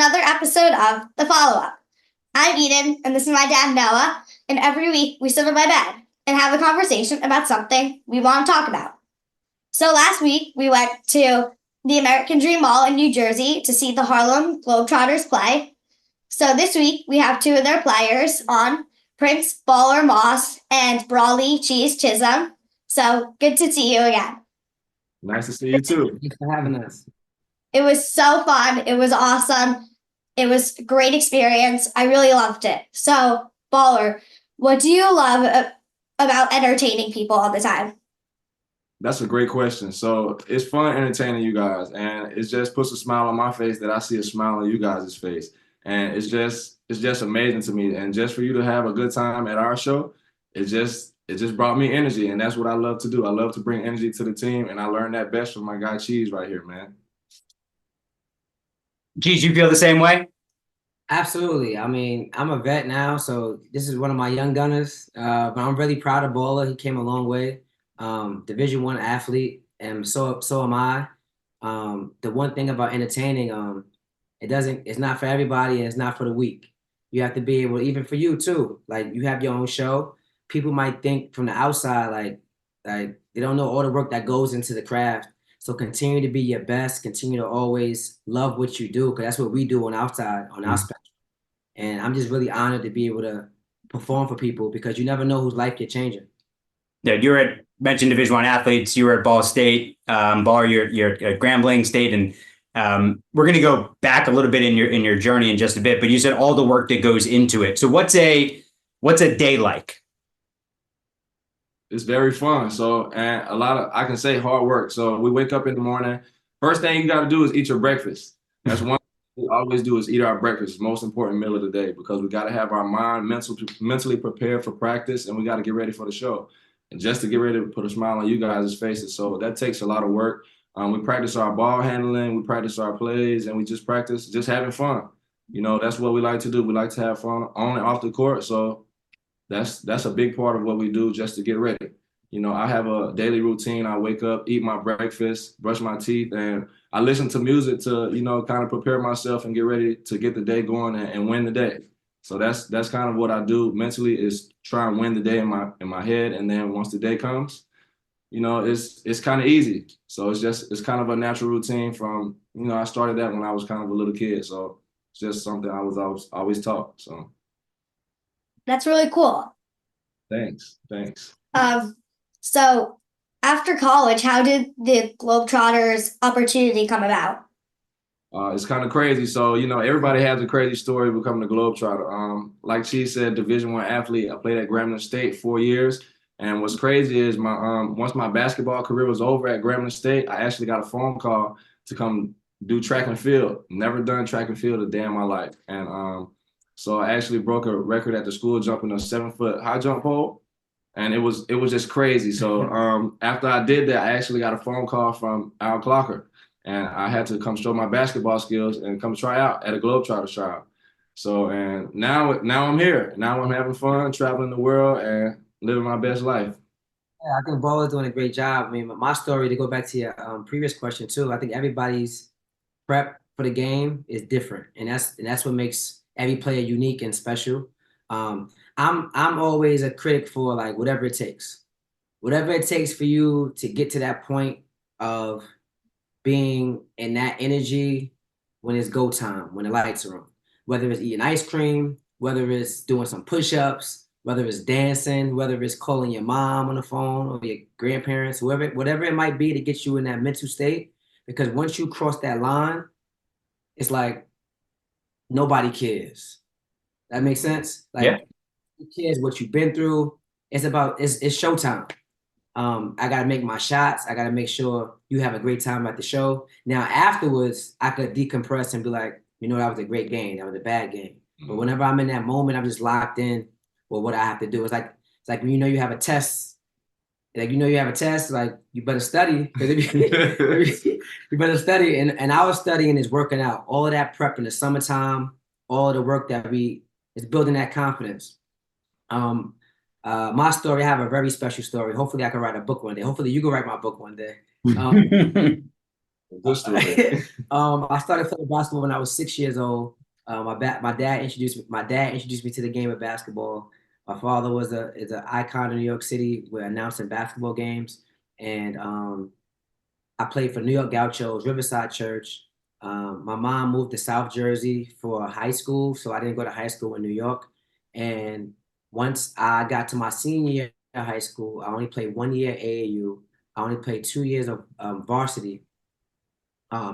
another episode of The Follow Up. I'm Eden, and this is my dad, Noah, and every week we sit in my bed and have a conversation about something we want to talk about. So last week we went to the American Dream Mall in New Jersey to see the Harlem Globetrotters play. So this week we have two of their players on, Prince Baller Moss and Brawley Cheese Chisholm. So good to see you again. Nice to see you too. Thanks for having us. It was so fun. It was awesome. It was a great experience. I really loved it. So, Baller, what do you love about entertaining people all the time? That's a great question. So it's fun entertaining you guys, and it just puts a smile on my face that I see a smile on you guys' face. And it's just amazing to me. And just for you to have a good time at our show, it just brought me energy, and that's what I love to do. I love to bring energy to the team, and I learned that best from my guy Cheese right here, man. Geez, you feel the same way? Absolutely. I mean, I'm a vet now, so this is one of my young gunners. But I'm really proud of Baller. He came a long way. Division I athlete, and so am I. The one thing about entertaining, it's not for everybody and it's not for the weak. You have to be able, even for you too. Like, you have your own show. People might think from the outside, like they don't know all the work that goes into the craft. So continue to be your best. Continue to always love what you do, because that's what we do on our side, on our spectrum. And I'm just really honored to be able to perform for people, because you never know whose life you're changing. Yeah, mentioned Division I athletes. You were at Ball State, Ball. You're at Grambling State, and we're going to go back a little bit in your journey in just a bit. But you said all the work that goes into it. So what's a day like? It's very fun. So, and I can say hard work. So we wake up in the morning. First thing you got to do is eat your breakfast. That's one thing we always do, is eat our breakfast. It's the most important meal of the day, because we got to have our mind mentally prepared for practice, and we got to get ready for the show. And just to get ready to put a smile on you guys' faces. So that takes a lot of work. We practice our ball handling, we practice our plays, and we just practice just having fun. You know, that's what we like to do. We like to have fun on and off the court. So that's a big part of what we do just to get ready. You know, I have a daily routine. I wake up, eat my breakfast, brush my teeth, and I listen to music to, kind of prepare myself and get ready to get the day going and win the day. So that's kind of what I do mentally, is try and win the day in my head. And then once the day comes, it's kind of easy. So it's kind of a natural routine from, I started that when I was kind of a little kid. So it's just something I was always taught. So. That's really cool. Thanks. So after college, how did the Globetrotters opportunity come about? It's kind of crazy. So, everybody has a crazy story of becoming a Globetrotter. Like she said, Division I athlete. I played at Grambling State 4 years. And what's crazy is once my basketball career was over at Grambling State, I actually got a phone call to come do track and field. Never done track and field a day in my life. And so I actually broke a record at the school jumping a 7-foot high jump pole. And it was just crazy. So after I did that, I actually got a phone call from Al Clocker. And I had to come show my basketball skills and come try out at a Globetrotters trial. So, and now I'm here. Now I'm having fun, traveling the world and living my best life. Yeah, I think Baller's doing a great job. I mean, my story, to go back to your previous question too, I think everybody's prep for the game is different, and that's what makes every player unique and special. I'm always a critic for, like, whatever it takes for you to get to that point of being in that energy when it's go time, when the lights are on. Whether it's eating ice cream, whether it's doing some push-ups, whether it's dancing, whether it's calling your mom on the phone or your grandparents, whatever it might be to get you in that mental state. Because once you cross that line, it's like nobody cares. That makes sense? Like, yeah. Who cares what you've been through? It's showtime. I gotta make my shots. I gotta make sure you have a great time at the show. Now afterwards, I could decompress and be like, that was a great game. That was a bad game. But whenever I'm in that moment, I'm just locked in with what I have to do. It's like when you have a test. Like, like, you better study. You better study. And our studying is working out. All of that prep in the summertime, all of the work that is building that confidence. My story, I have a very special story. Hopefully I can write a book one day. Hopefully you can write my book one day. Good story. I started playing basketball when I was 6 years old. My dad introduced me to the game of basketball. My father is an icon in New York City. We're announcing basketball games, and I played for New York Gauchos, Riverside Church. My mom moved to South Jersey for high school, so I didn't go to high school in New York. And once I got to my senior year of high school, I only played 1 year AAU. I only played 2 years of varsity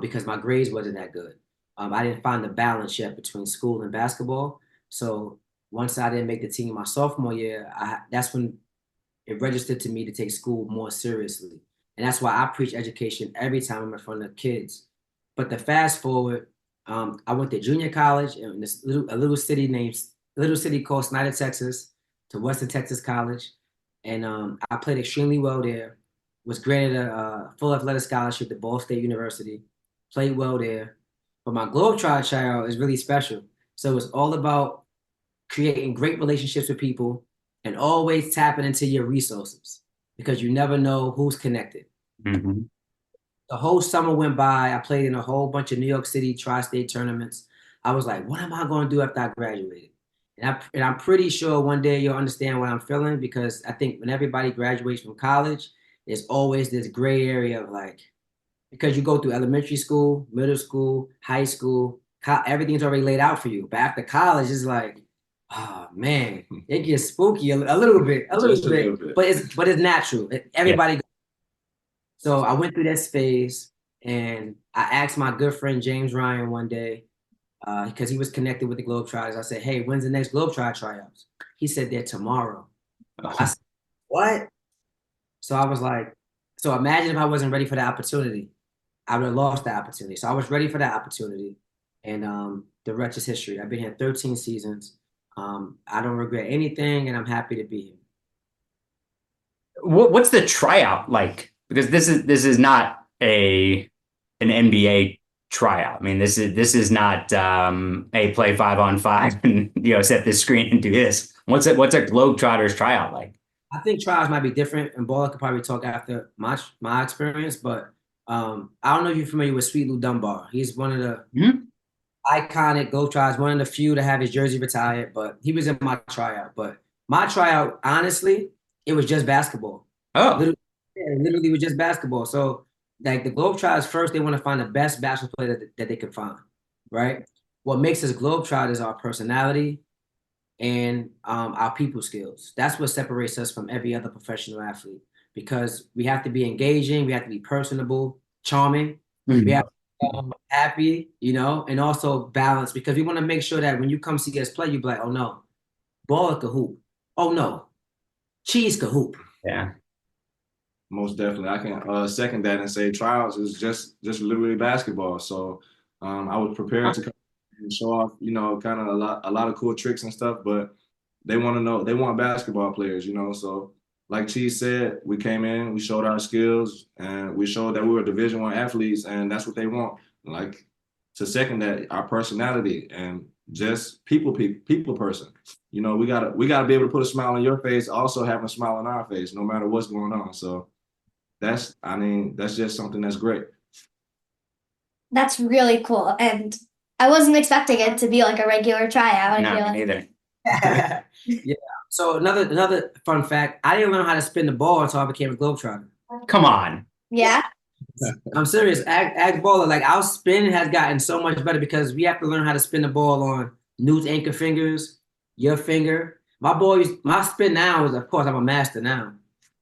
because my grades wasn't that good. I didn't find the balance yet between school and basketball. So once I didn't make the team my sophomore year, that's when it registered to me to take school more seriously. And that's why I preach education every time I'm in front of kids. But to fast forward, I went to junior college in a little city called Snyder, Texas, to Western Texas College. And I played extremely well there, was granted a full athletic scholarship at Ball State University, played well there. But my Globetrotter child is really special. So it's all about creating great relationships with people and always tapping into your resources because you never know who's connected. Mm-hmm. The whole summer went by. I played in a whole bunch of New York City tri-state tournaments. I was like, what am I going to do after I graduated? And I'm pretty sure one day you'll understand what I'm feeling because I think when everybody graduates from college, there's always this gray area of like, because you go through elementary school, middle school, high school, everything's already laid out for you. But after college, it's like, oh man, it gets spooky a little bit, but it's natural. Everybody. So I went through that phase, and I asked my good friend James Ryan one day, because he was connected with the Globetrotters. I said, "Hey, when's the next Globetrotter tryouts?" He said, "They're tomorrow." I said, "What?" So I was like, "So imagine if I wasn't ready for the opportunity, I would have lost the opportunity." So I was ready for that opportunity, and the rest is history. I've been here 13 seasons. I don't regret anything, and I'm happy to be here. What's the tryout like? Because this is not an NBA tryout. I mean, this is not a play 5-on-5 and set this screen and do this. What's a Globetrotters tryout like? I think trials might be different, and Baller could probably talk after my experience. But I don't know if you're familiar with Sweet Lou Dunbar. He's one of the iconic Globetrotters, one of the few to have his jersey retired. But he was in my tryout. But my tryout, honestly, it was just basketball. Oh, Literally was just basketball. So like the Globetrotters first, they want to find the best basketball player that they can find, right? What makes us Globetrotters is our personality and our people skills. That's what separates us from every other professional athlete because we have to be engaging, we have to be personable, charming, we have to be happy, and also balanced because we want to make sure that when you come see us play, you be like, oh no, Baller can hoop. Oh no, Cheese can hoop. yeah. Most definitely. I can second that and say trials is just literally basketball. So I was prepared to come and show off, kind of a lot of cool tricks and stuff, but they want basketball players, So like Cheese said, we came in, we showed our skills, and we showed that we were Division I athletes, and that's what they want. Like to second that, our personality and just people person. We gotta be able to put a smile on your face, also having a smile on our face, no matter what's going on. So that's just something that's great. That's really cool. And I wasn't expecting it to be like a regular tryout. No, I feel me like. neither. Yeah. So another fun fact, I didn't learn how to spin the ball until I became a Globetrotter. Come on. Yeah. I'm serious. Ag Baller, like our spin has gotten so much better because we have to learn how to spin the ball on Newt's anchor fingers, your finger. My spin now is, of course, I'm a master now,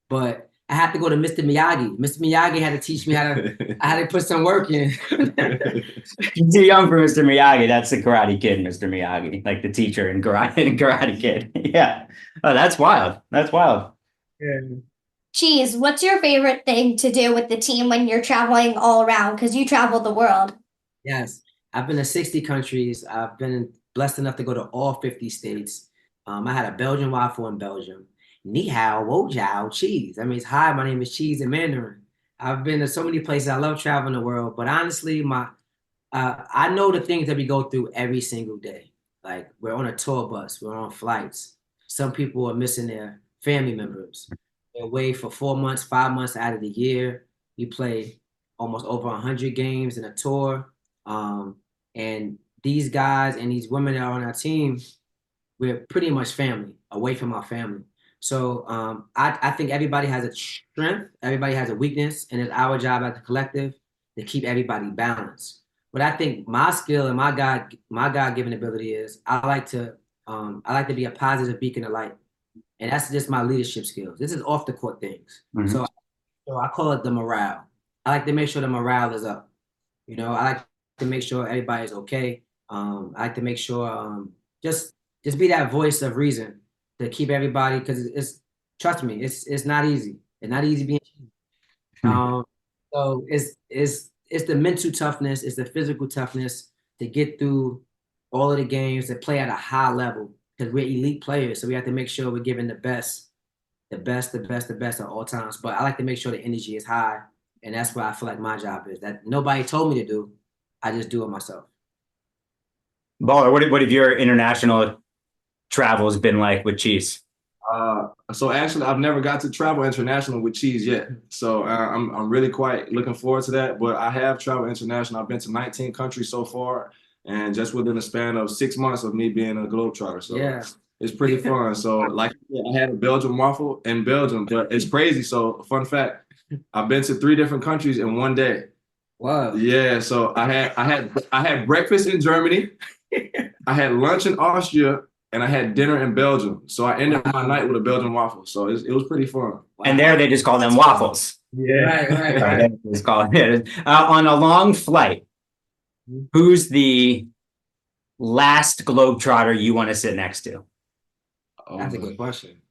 but I have to go to Mr. Miyagi. Mr. Miyagi had to teach me how to put some work in. You're too young for Mr. Miyagi. That's the Karate Kid, Mr. Miyagi, like the teacher in Karate Kid. Yeah. Oh, that's wild. That's wild. Yeah. Cheese, what's your favorite thing to do with the team when you're traveling all around? Because you travel the world. Yes, I've been to 60 countries. I've been blessed enough to go to all 50 states. I had a Belgian waffle in Belgium. Ni hao, wo jiao, cheese. That means hi, my name is Cheese in Mandarin. I've been to so many places. I love traveling the world, but honestly, I know the things that we go through every single day. Like we're on a tour bus, we're on flights. Some people are missing their family members. They're away for 4 months, 5 months out of the year. We play almost over 100 games in a tour. And these guys and these women that are on our team, we're pretty much family, away from our family. So I think everybody has a strength, everybody has a weakness, and it's our job as a collective to keep everybody balanced. But I think my skill and my God-given ability is I like to be a positive beacon of light. And that's just my leadership skills. This is off the court things. Mhm. So I call it the morale. I like to make sure the morale is up. I like to make sure everybody's okay. I like to make sure just be that voice of reason to keep everybody, because trust me, it's not easy. It's not easy being so it's the mental toughness, it's the physical toughness to get through all of the games, to play at a high level, because we're elite players. So we have to make sure we're giving the best at all times. But I like to make sure the energy is high. And that's what I feel like my job is. That nobody told me to do. I just do it myself. Baller, what have your international travels been like with Cheese? So actually, I've never got to travel international with Cheese yet. So I'm really quite looking forward to that. But I have traveled international. I've been to 19 countries so far, and just within a span of 6 months of me being a Globetrotter. So Yeah. it's pretty fun. So like I had a Belgian waffle in Belgium, but it's crazy. So fun fact, I've been to 3 different countries in one day. Wow. Yeah. So I had breakfast in Germany, I had lunch in Austria, and I had dinner in Belgium. So I ended my night with a Belgian waffle. So it was pretty fun. And there they just call them waffles. Yeah. Right. Just call it. On a long flight, who's the last Globetrotter you want to sit next to? That's a good question.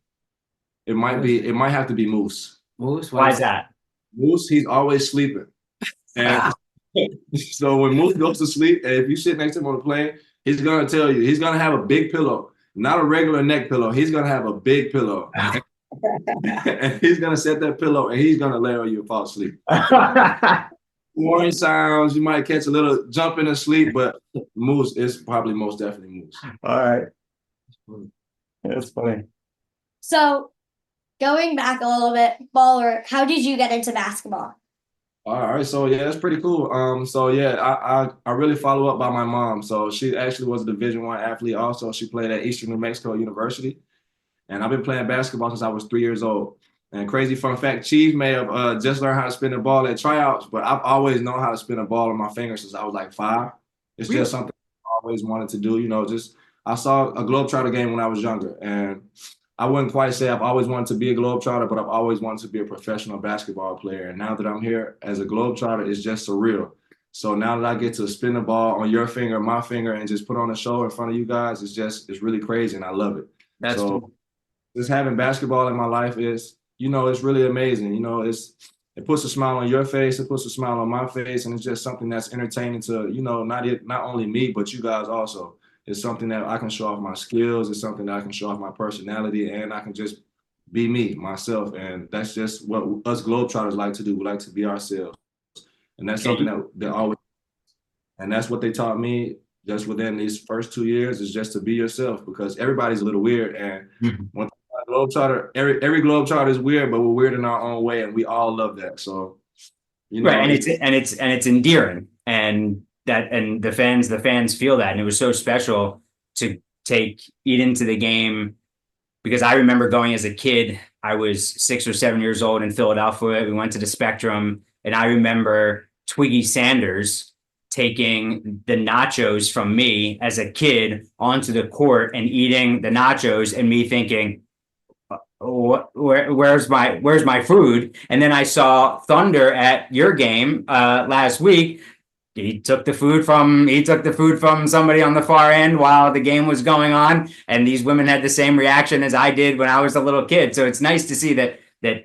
It might have to be Moose. Moose? Why is that? Moose, he's always sleeping. And so when Moose goes to sleep, and if you sit next to him on the plane, he's gonna tell you, he's gonna have a big pillow, not a regular neck pillow. He's gonna have a big pillow. And he's gonna set that pillow and he's gonna lay on you and fall asleep. Warning sounds, you might catch a little jump in the sleep, but Moose is probably most definitely Moose. All right. That's funny. So, going back a little bit, Baller, how did you get into basketball? All right, so yeah, that's pretty cool. So yeah, I really follow up by my mom. So she actually was a Division I athlete. Also, she played at Eastern New Mexico University, and I've been playing basketball since I was 3 years old. And crazy fun fact, Chief may have just learned how to spin the ball at tryouts, but I've always known how to spin a ball on my fingers since I was like 5. It's just something I always wanted to do. Just I saw a Globetrotter game when I was younger, and I wouldn't quite say I've always wanted to be a Globetrotter, but I've always wanted to be a professional basketball player. And now that I'm here as a Globetrotter, it's just surreal. So now that I get to spin the ball on your finger, my finger, and just put on a show in front of you guys, it's really crazy, and I love it. That's cool. Just having basketball in my life is, it's really amazing. It puts a smile on your face, it puts a smile on my face, and it's just something that's entertaining to, not only me, but you guys also. It's something that I can show off my skills. It's something that I can show off my personality, and I can just be me, myself. And that's just what us Globetrotters like to do. We like to be ourselves. And that's something that always, and that's what they taught me just within these first 2 years, is just to be yourself, because everybody's a little weird. And when Globetrotter, every Globetrotter is weird, but we're weird in our own way, and we all love that. So, right, and it's endearing, and the fans feel that, and it was so special to take Eden to the game, because I remember going as a kid. I was 6 or 7 years old in Philadelphia. We went to the Spectrum, and I remember Twiggy Sanders taking the nachos from me as a kid onto the court and eating the nachos, and me thinking, where's my food? And then I saw Thunder at your game last week. He took the food from somebody on the far end while the game was going on, and these women had the same reaction as I did when I was a little kid. So it's nice to see that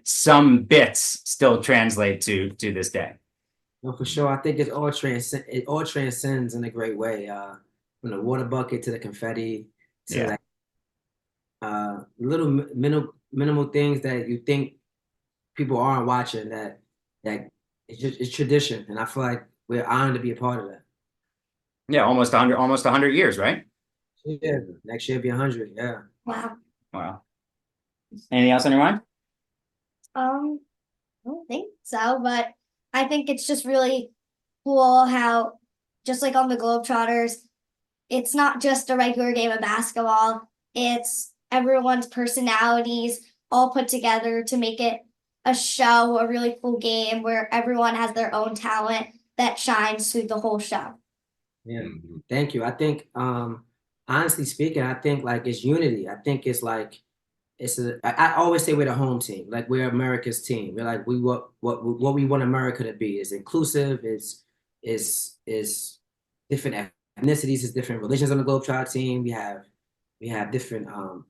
some bits still translate to this day. No, for sure. I think it all transcends in a great way. From the water bucket to the confetti to little minimal things that you think people aren't watching, that it's tradition, and I feel like we're honored to be a part of that. Yeah, almost 100 years, right? Yeah, next year will be 100. Yeah. Wow. Anything else on your mind? I don't think so, but I think it's just really cool how, just like on the Globetrotters, it's not just a regular game of basketball. It's everyone's personalities all put together to make it a show, a really cool game where everyone has their own talent that shines through the whole show. Yeah. Mhm. Thank you. I think, honestly speaking, I think like it's unity. I think it's like I always say we're the home team. Like we're America's team. We're like what we want America to be is inclusive. Is different ethnicities, is different religions on the Globetrotter team. We have different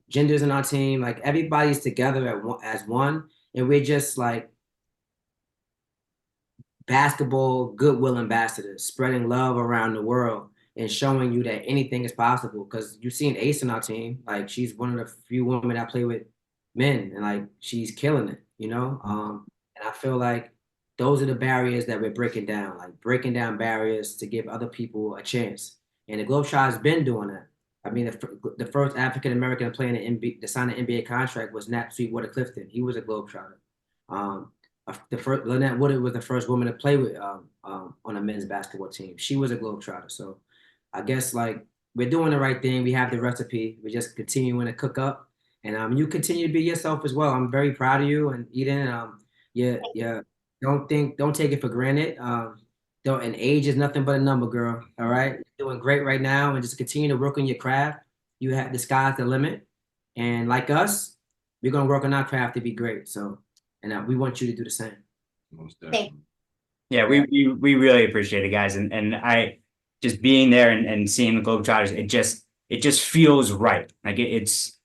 genders in our team. Like everybody's together as one, and we're just like basketball goodwill ambassadors, spreading love around the world and showing you that anything is possible. Because you've seen Ace on our team, like she's one of the few women I play with men, and like she's killing it, you know. And I feel like those are the barriers that we're breaking down, like breaking down barriers to give other people a chance. And the Globetrotters has been doing that. I mean, the first African American to play in the NBA, to sign an NBA contract was Nat Sweetwater Clifton. He was a Globetrotter. Um, the first Lynette Woodard was the first woman to play with on a men's basketball team. She was a Globetrotter. So I guess like we're doing the right thing. We have the recipe. We're just continuing to cook up, and you continue to be yourself as well. I'm very proud of you and Eden. Yeah. Don't take it for granted. Don't and age is nothing but a number, girl. All right, you're doing great right now, and just continue to work on your craft. You have the sky's the limit, and like us, we're gonna work on our craft to be great. So. And we want you to do the same. Most Thank- definitely. Yeah, we really appreciate it, guys, and I just being there and seeing the Globetrotters, it just feels right. Like it's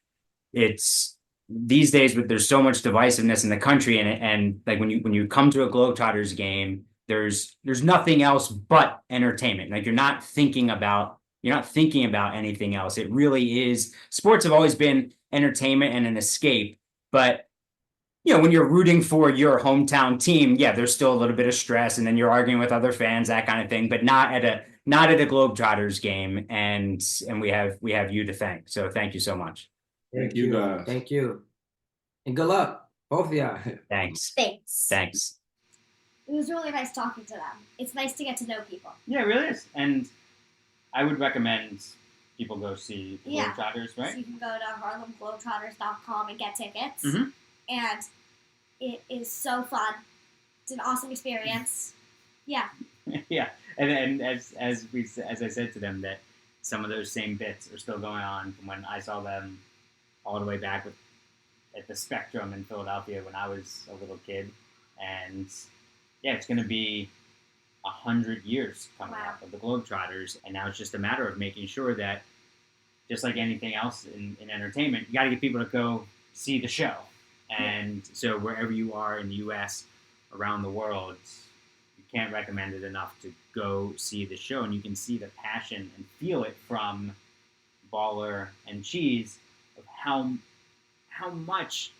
these days, but there's so much divisiveness in the country, and like when you come to a Globetrotters game, there's nothing else but entertainment. Like you're not thinking about anything else. It really is. Sports have always been entertainment and an escape, but when you're rooting for your hometown team, yeah, there's still a little bit of stress, and then you're arguing with other fans, that kind of thing, but not at a Globetrotters game. And we have you to thank. So thank you so much. Thank you, guys. Thank you. And good luck, both of y'all. Thanks. Thanks. Thanks. It was really nice talking to them. It's nice to get to know people. Yeah, it really is. And I would recommend people go see the Yeah. Globetrotters, right? So you can go to harlemglobetrotters.com and get tickets. Mhm. And it is so fun. It's an awesome experience. Yeah. Yeah, and as I said to them, that some of those same bits are still going on from when I saw them all the way back at the Spectrum in Philadelphia when I was a little kid, and yeah, it's going to be 100 years coming up of the Globetrotters, and now it's just a matter of making sure that, just like anything else in entertainment, you got to get people to go see the show. And so wherever you are in the U.S., around the world, you can't recommend it enough to go see the show. And you can see the passion and feel it from Baller and Cheese of how much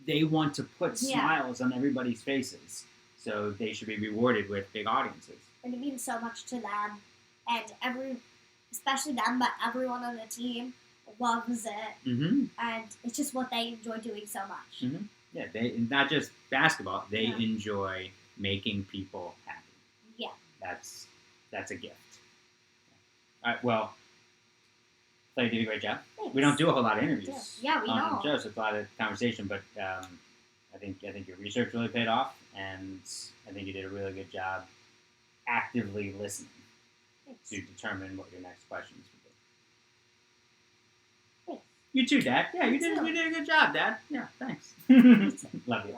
they want to put smiles on everybody's faces. So they should be rewarded with big audiences. And it means so much to them. And especially them, but everyone on the team loves it. Mm-hmm. And it's just what they enjoy doing so much. Mm-hmm. Yeah, they not just basketball, they enjoy making people happy. Yeah. That's a gift. All right, well, so you did a great job. Thanks. We don't do a whole lot of interviews. Yeah, we on don't. shows. It's a lot of conversation, but I think your research really paid off, and I think you did a really good job actively listening to determine what your next questions would be. Thanks. You too, Dad. Yeah, you did a good job, Dad. Yeah, thanks. Love you. Love you.